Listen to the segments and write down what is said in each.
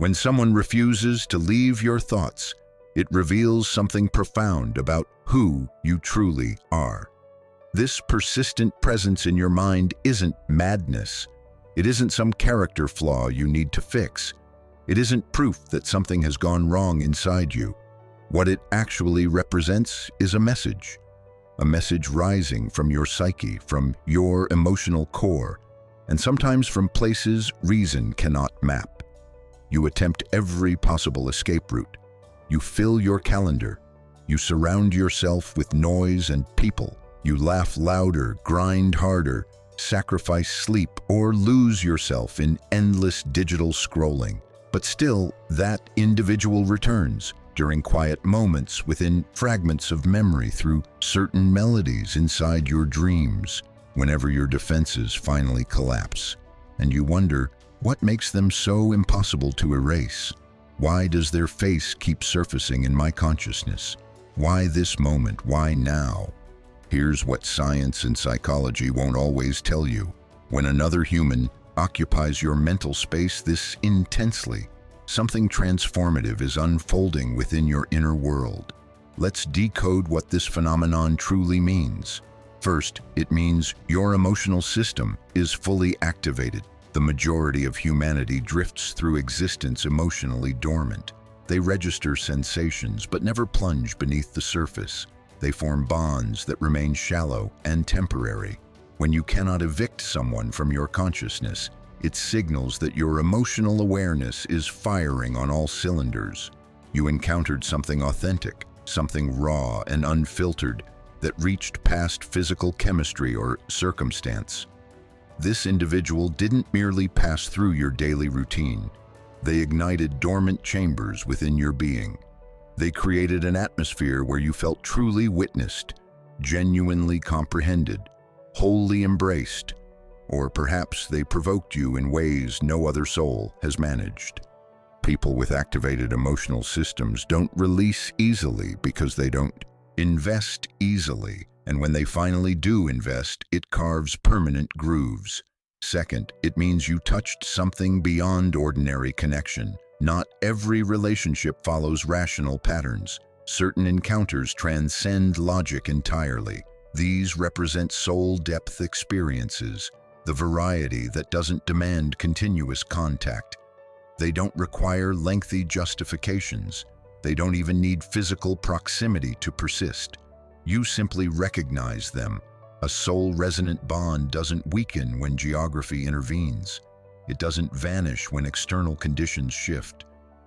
When someone refuses to leave your thoughts, it reveals something profound about who you truly are. This persistent presence in your mind isn't madness. It isn't some character flaw you need to fix. It isn't proof that something has gone wrong inside you. What it actually represents is a message rising from your psyche, from your emotional core, and sometimes from places reason cannot map. You attempt every possible escape route. You fill your calendar. You surround yourself with noise and people. You laugh louder, grind harder, sacrifice sleep, or lose yourself in endless digital scrolling. But still, that individual returns during quiet moments, within fragments of memory, through certain melodies inside your dreams, whenever your defenses finally collapse. And you wonder, what makes them so impossible to erase? Why does their face keep surfacing in my consciousness? Why this moment? Why now? Here's what science and psychology won't always tell you. When another human occupies your mental space this intensely, something transformative is unfolding within your inner world. Let's decode what this phenomenon truly means. First, it means your emotional system is fully activated. The majority of humanity drifts through existence emotionally dormant. They register sensations but never plunge beneath the surface. They form bonds that remain shallow and temporary. When you cannot evict someone from your consciousness, it signals that your emotional awareness is firing on all cylinders. You encountered something authentic, something raw and unfiltered, that reached past physical chemistry or circumstance. This individual didn't merely pass through your daily routine. They ignited dormant chambers within your being. They created an atmosphere where you felt truly witnessed, genuinely comprehended, wholly embraced, or perhaps they provoked you in ways no other soul has managed. People with activated emotional systems don't release easily because they don't invest easily, and when they finally do invest, it carves permanent grooves. Second, it means you touched something beyond ordinary connection. Not every relationship follows rational patterns. Certain encounters transcend logic entirely. These represent soul-depth experiences, the variety that doesn't demand continuous contact. They don't require lengthy justifications. They don't even need physical proximity to persist. You simply recognize them. A soul-resonant bond doesn't weaken when geography intervenes. It doesn't vanish when external conditions shift.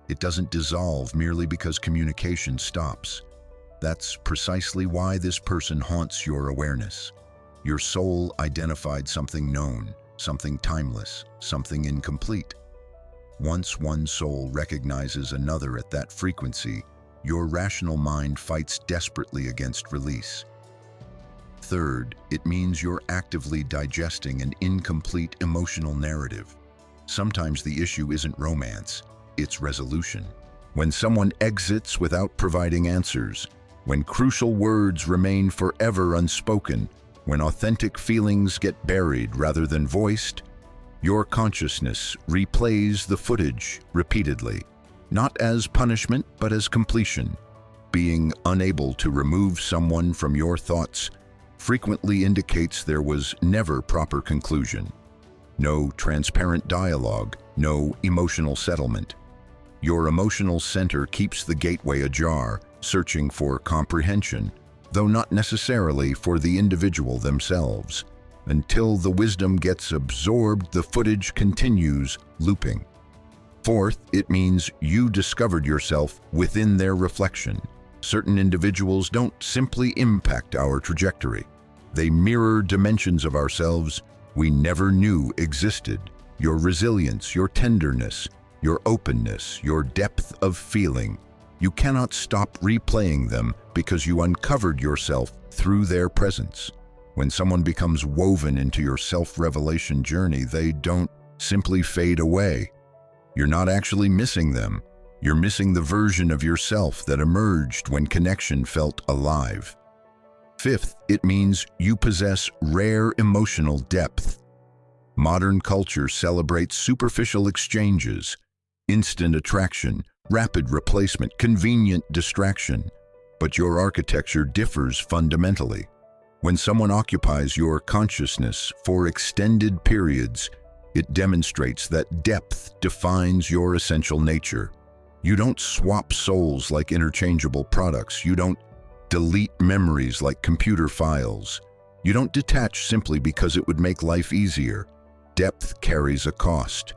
It doesn't dissolve merely because communication stops. That's precisely why this person haunts your awareness. Your soul identified something known, something timeless, something incomplete. Once one soul recognizes another at that frequency, your rational mind fights desperately against release. Third, it means you're actively digesting an incomplete emotional narrative. Sometimes the issue isn't romance, it's resolution. When someone exits without providing answers, when crucial words remain forever unspoken, when authentic feelings get buried rather than voiced, your consciousness replays the footage repeatedly, not as punishment but as completion. Being unable to remove someone from your thoughts frequently indicates there was never proper conclusion. No transparent dialogue, no emotional settlement. Your emotional center keeps the gateway ajar, searching for comprehension, though not necessarily for the individual themselves. Until the wisdom gets absorbed, the footage continues looping. Fourth, it means you discovered yourself within their reflection. Certain individuals don't simply impact our trajectory. They mirror dimensions of ourselves we never knew existed. Your resilience, your tenderness, your openness, your depth of feeling. You cannot stop replaying them because you uncovered yourself through their presence. When someone becomes woven into your self-revelation journey, they don't simply fade away. You're not actually missing them. You're missing the version of yourself that emerged when connection felt alive. Fifth, it means you possess rare emotional depth. Modern culture celebrates superficial exchanges, instant attraction, rapid replacement, convenient distraction. But your architecture differs fundamentally. When someone occupies your consciousness for extended periods, it demonstrates that depth defines your essential nature. You don't swap souls like interchangeable products. You don't delete memories like computer files. You don't detach simply because it would make life easier. Depth carries a cost.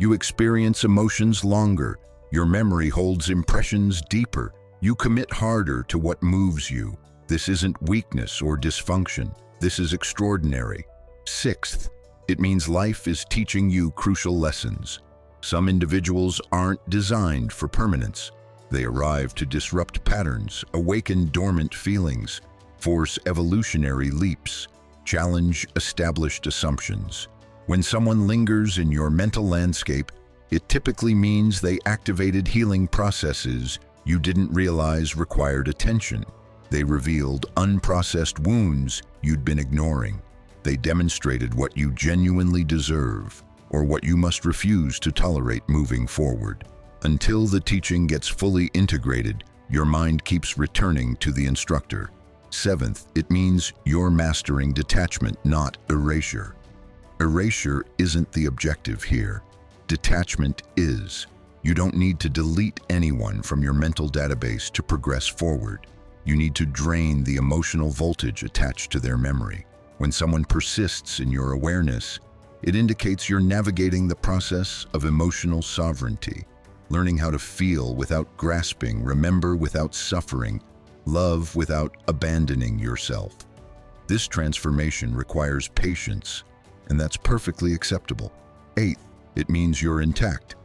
You experience emotions longer. Your memory holds impressions deeper. You commit harder to what moves you. This isn't weakness or dysfunction. This is extraordinary. Sixth, it means life is teaching you crucial lessons. Some individuals aren't designed for permanence. They arrive to disrupt patterns, awaken dormant feelings, force evolutionary leaps, challenge established assumptions. When someone lingers in your mental landscape, it typically means they activated healing processes you didn't realize required attention. They revealed unprocessed wounds you'd been ignoring. They demonstrated what you genuinely deserve, or what you must refuse to tolerate moving forward. Until the teaching gets fully integrated, your mind keeps returning to the instructor. Seventh, it means you're mastering detachment, not erasure. Erasure isn't the objective here. Detachment is. You don't need to delete anyone from your mental database to progress forward. You need to drain the emotional voltage attached to their memory. When someone persists in your awareness, it indicates you're navigating the process of emotional sovereignty, learning how to feel without grasping, remember without suffering, love without abandoning yourself. This transformation requires patience, and that's perfectly acceptable. Eighth, it means you're intact,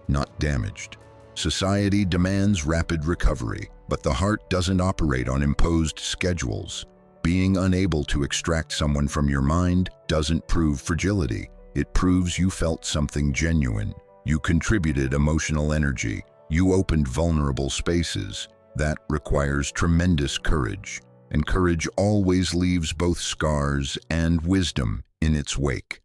not damaged. Society demands rapid recovery, but the heart doesn't operate on imposed schedules. Being unable to extract someone from your mind doesn't prove fragility. It proves you felt something genuine. You contributed emotional energy. You opened vulnerable spaces. That requires tremendous courage, and courage always leaves both scars and wisdom in its wake.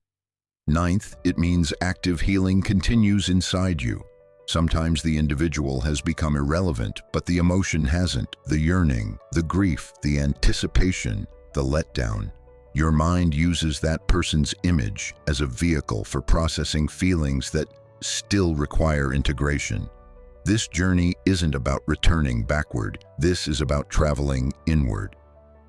Ninth, it means active healing continues inside you. Sometimes the individual has become irrelevant, but the emotion hasn't. The yearning, the grief, the anticipation, the letdown. Your mind uses that person's image as a vehicle for processing feelings that still require integration. This journey isn't about returning backward. This is about traveling inward.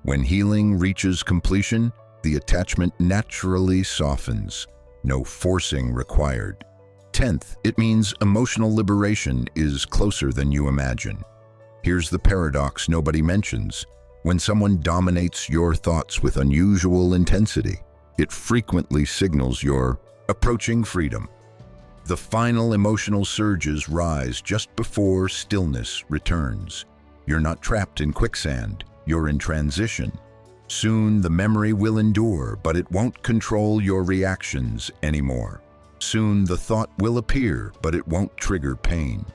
When healing reaches completion, the attachment naturally softens. No forcing required. 10th, it means emotional liberation is closer than you imagine. Here's the paradox nobody mentions. When someone dominates your thoughts with unusual intensity, it frequently signals you're approaching freedom. The final emotional surges rise just before stillness returns. You're not trapped in quicksand, you're in transition. Soon the memory will endure, but it won't control your reactions anymore. Soon the thought will appear, but it won't trigger pain.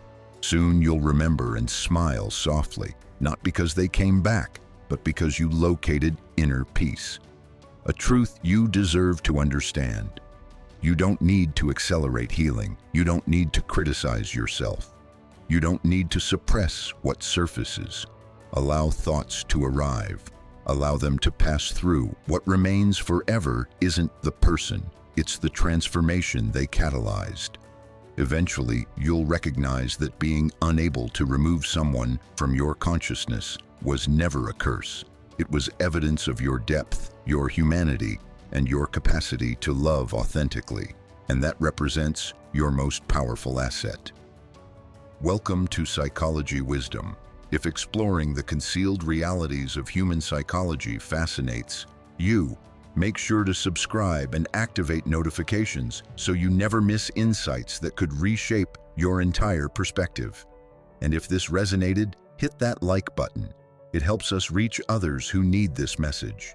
Soon you'll remember and smile softly, not because they came back, but because you located inner peace. A truth you deserve to understand. You don't need to accelerate healing. You don't need to criticize yourself. You don't need to suppress what surfaces. Allow thoughts to arrive. Allow them to pass through. What remains forever isn't the person. It's the transformation they catalyzed. Eventually, you'll recognize that being unable to remove someone from your consciousness was never a curse. It was evidence of your depth, your humanity, and your capacity to love authentically. And that represents your most powerful asset. Welcome to Psychology Wisdom. If exploring the concealed realities of human psychology fascinates you, make sure to subscribe and activate notifications so you never miss insights that could reshape your entire perspective. And if this resonated, hit that like button. It helps us reach others who need this message.